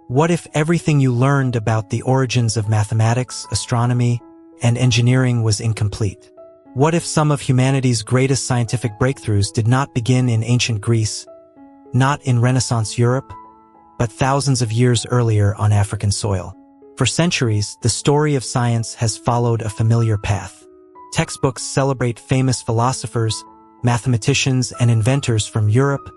What if everything you learned about the origins of mathematics, astronomy, and engineering was incomplete? What if some of humanity's greatest scientific breakthroughs did not begin in ancient Greece, not in Renaissance Europe, but thousands of years earlier on African soil? For centuries, the story of science has followed a familiar path. Textbooks celebrate famous philosophers, mathematicians, and inventors from Europe,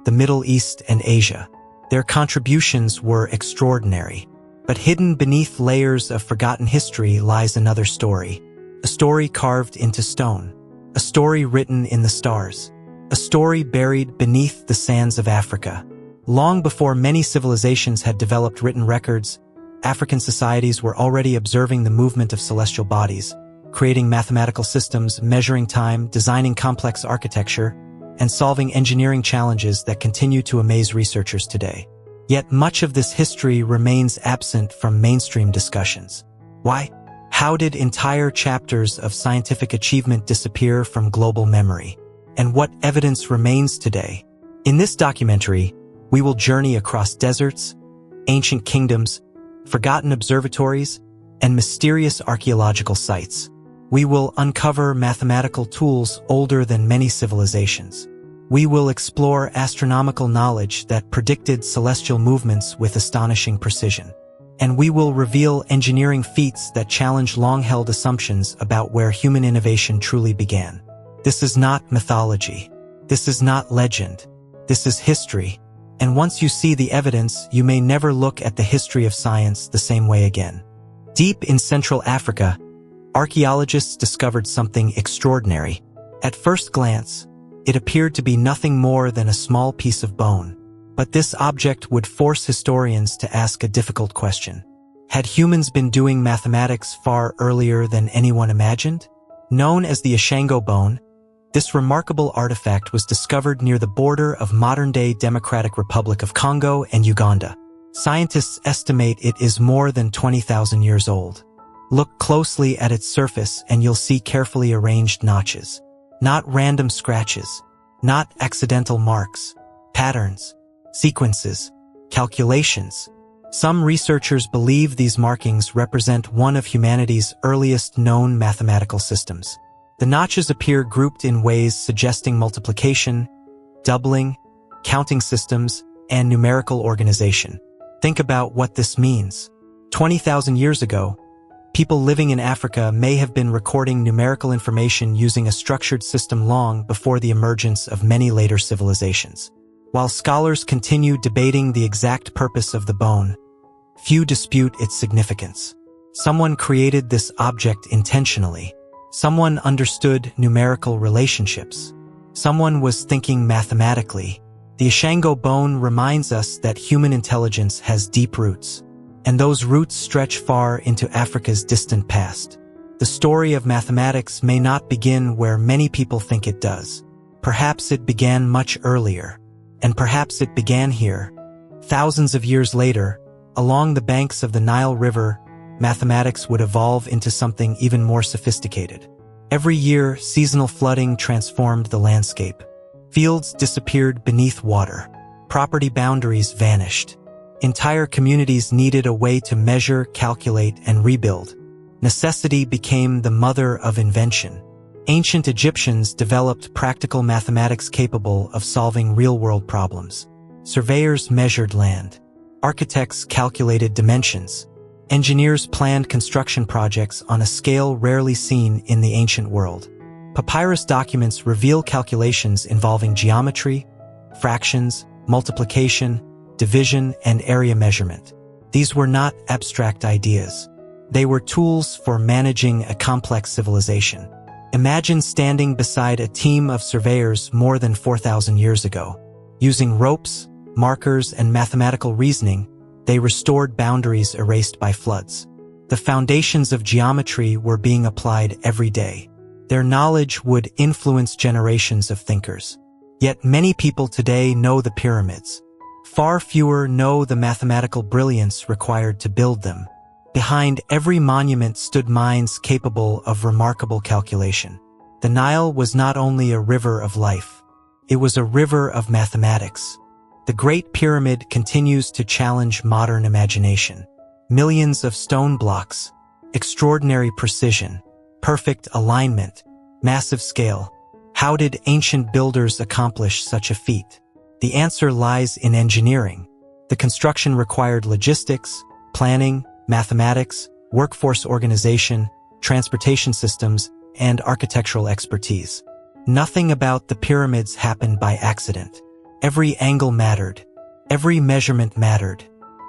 the Middle East, and Asia. Their contributions were extraordinary. But hidden beneath layers of forgotten history lies another story. A story carved into stone. A story written in the stars. A story buried beneath the sands of Africa. Long before many civilizations had developed written records, African societies were already observing the movement of celestial bodies, creating mathematical systems, measuring time, designing complex architecture, and solving engineering challenges that continue to amaze researchers today. Yet much of this history remains absent from mainstream discussions. Why? How did entire chapters of scientific achievement disappear from global memory? And what evidence remains today? In this documentary, we will journey across deserts, ancient kingdoms, forgotten observatories, and mysterious archaeological sites. We will uncover mathematical tools older than many civilizations. We will explore astronomical knowledge that predicted celestial movements with astonishing precision. And we will reveal engineering feats that challenge long-held assumptions about where human innovation truly began. This is not mythology. This is not legend. This is history. And once you see the evidence, you may never look at the history of science the same way again. Deep in Central Africa, archaeologists discovered something extraordinary. At first glance, it appeared to be nothing more than a small piece of bone. But this object would force historians to ask a difficult question. Had humans been doing mathematics far earlier than anyone imagined? Known as the Ishango Bone, this remarkable artifact was discovered near the border of modern-day Democratic Republic of Congo and Uganda. Scientists estimate it is more than 20,000 years old. Look closely at its surface and you'll see carefully arranged notches. Not random scratches, not accidental marks, patterns, sequences, calculations. Some researchers believe these markings represent one of humanity's earliest known mathematical systems. The notches appear grouped in ways suggesting multiplication, doubling, counting systems, and numerical organization. Think about what this means. 20,000 years ago, people living in Africa may have been recording numerical information using a structured system long before the emergence of many later civilizations. While scholars continue debating the exact purpose of the bone, few dispute its significance. Someone created this object intentionally. Someone understood numerical relationships. Someone was thinking mathematically. The Ishango Bone reminds us that human intelligence has deep roots, and those roots stretch far into Africa's distant past. The story of mathematics may not begin where many people think it does. Perhaps it began much earlier, and perhaps it began here. Thousands of years later, along the banks of the Nile River, mathematics would evolve into something even more sophisticated. Every year, seasonal flooding transformed the landscape. Fields disappeared beneath water. Property boundaries vanished. Entire communities needed a way to measure, calculate, and rebuild. Necessity became the mother of invention. Ancient Egyptians developed practical mathematics capable of solving real-world problems. Surveyors measured land. Architects calculated dimensions. Engineers planned construction projects on a scale rarely seen in the ancient world. Papyrus documents reveal calculations involving geometry, fractions, multiplication, division, and area measurement. These were not abstract ideas. They were tools for managing a complex civilization. Imagine standing beside a team of surveyors more than 4,000 years ago. Using ropes, markers, and mathematical reasoning, they restored boundaries erased by floods. The foundations of geometry were being applied every day. Their knowledge would influence generations of thinkers. Yet many people today know the pyramids. Far fewer know the mathematical brilliance required to build them. Behind every monument stood minds capable of remarkable calculation. The Nile was not only a river of life. It was a river of mathematics. The Great Pyramid continues to challenge modern imagination. Millions of stone blocks, extraordinary precision, perfect alignment, massive scale. How did ancient builders accomplish such a feat? The answer lies in engineering. The construction required logistics, planning, mathematics, workforce organization, transportation systems, and architectural expertise. Nothing about the pyramids happened by accident. Every angle mattered. Every measurement mattered.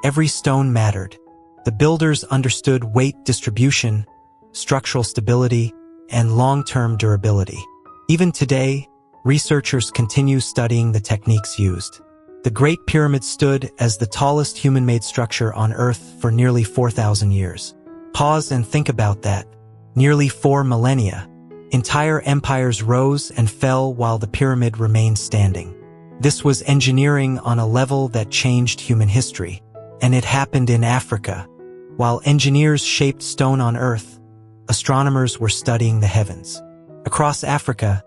Every stone mattered. The builders understood weight distribution, structural stability, and long-term durability. Even today, researchers continue studying the techniques used. The Great Pyramid stood as the tallest human-made structure on Earth for nearly 4,000 years. Pause and think about that. Nearly 4 millennia. Entire empires rose and fell while the pyramid remained standing. This was engineering on a level that changed human history. And it happened in Africa. While engineers shaped stone on Earth, astronomers were studying the heavens. Across Africa,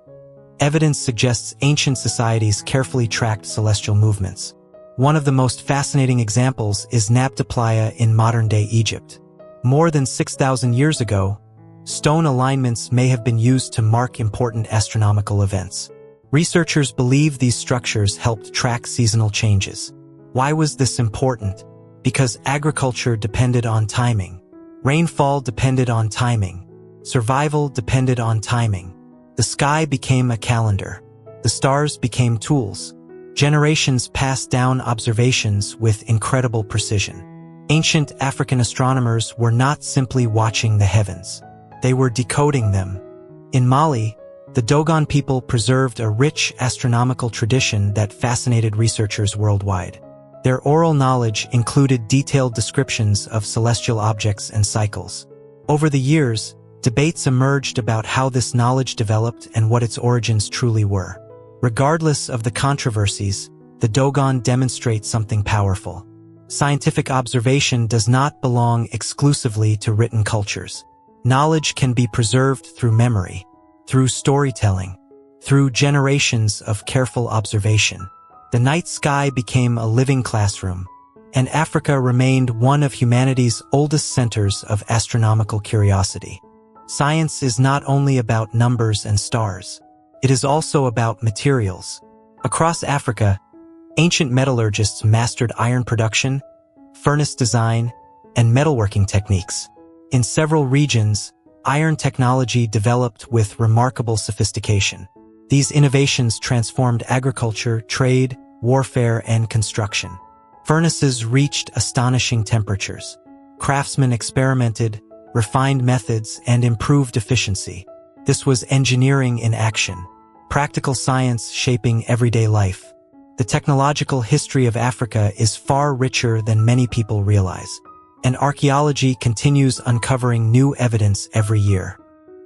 evidence suggests ancient societies carefully tracked celestial movements. One of the most fascinating examples is Nabta Playa in modern-day Egypt. More than 6,000 years ago, stone alignments may have been used to mark important astronomical events. Researchers believe these structures helped track seasonal changes. Why was this important? Because agriculture depended on timing. Rainfall depended on timing. Survival depended on timing. The sky became a calendar. The stars became tools. Generations passed down observations with incredible precision. Ancient African astronomers were not simply watching the heavens. They were decoding them. In Mali, the Dogon people preserved a rich astronomical tradition that fascinated researchers worldwide. Their oral knowledge included detailed descriptions of celestial objects and cycles. Over the years, debates emerged about how this knowledge developed and what its origins truly were. Regardless of the controversies, the Dogon demonstrate something powerful. Scientific observation does not belong exclusively to written cultures. Knowledge can be preserved through memory, through storytelling, through generations of careful observation. The night sky became a living classroom, and Africa remained one of humanity's oldest centers of astronomical curiosity. Science is not only about numbers and stars. It is also about materials. Across Africa, ancient metallurgists mastered iron production, furnace design, and metalworking techniques. In several regions, iron technology developed with remarkable sophistication. These innovations transformed agriculture, trade, warfare, and construction. Furnaces reached astonishing temperatures. Craftsmen experimented, refined methods, and improved efficiency. This was engineering in action, practical science shaping everyday life. The technological history of Africa is far richer than many people realize, and archaeology continues uncovering new evidence every year.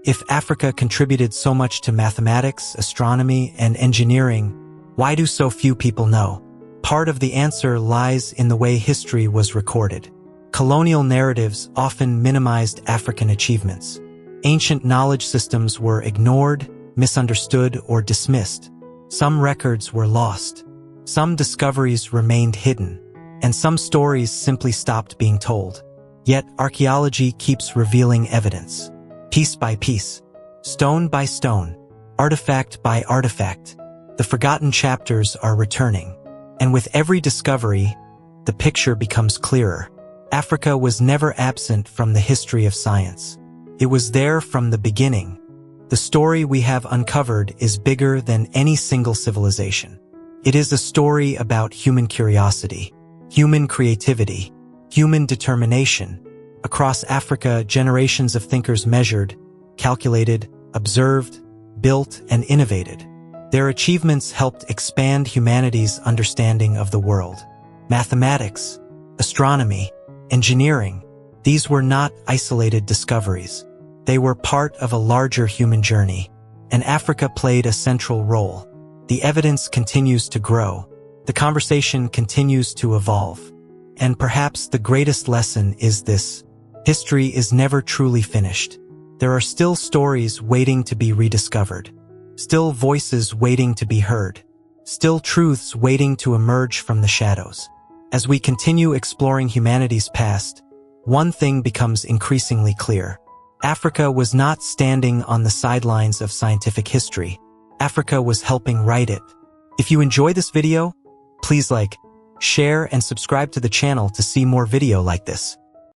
If Africa contributed so much to mathematics, astronomy, and engineering, why do so few people know? Part of the answer lies in the way history was recorded. Colonial narratives often minimized African achievements. Ancient knowledge systems were ignored, misunderstood, or dismissed. Some records were lost. Some discoveries remained hidden, and some stories simply stopped being told. Yet archaeology keeps revealing evidence. Piece by piece, stone by stone, artifact by artifact, the forgotten chapters are returning. And with every discovery, the picture becomes clearer. Africa was never absent from the history of science. It was there from the beginning. The story we have uncovered is bigger than any single civilization. It is a story about human curiosity, human creativity, human determination. Across Africa, generations of thinkers measured, calculated, observed, built, and innovated. Their achievements helped expand humanity's understanding of the world. Mathematics, astronomy, engineering, these were not isolated discoveries. They were part of a larger human journey, and Africa played a central role. The evidence continues to grow. The conversation continues to evolve. And perhaps the greatest lesson is this: history is never truly finished. There are still stories waiting to be rediscovered, still voices waiting to be heard, still truths waiting to emerge from the shadows. As we continue exploring humanity's past, one thing becomes increasingly clear. Africa was not standing on the sidelines of scientific history. Africa was helping write it. If you enjoy this video, please like, share, and subscribe to the channel to see more video like this.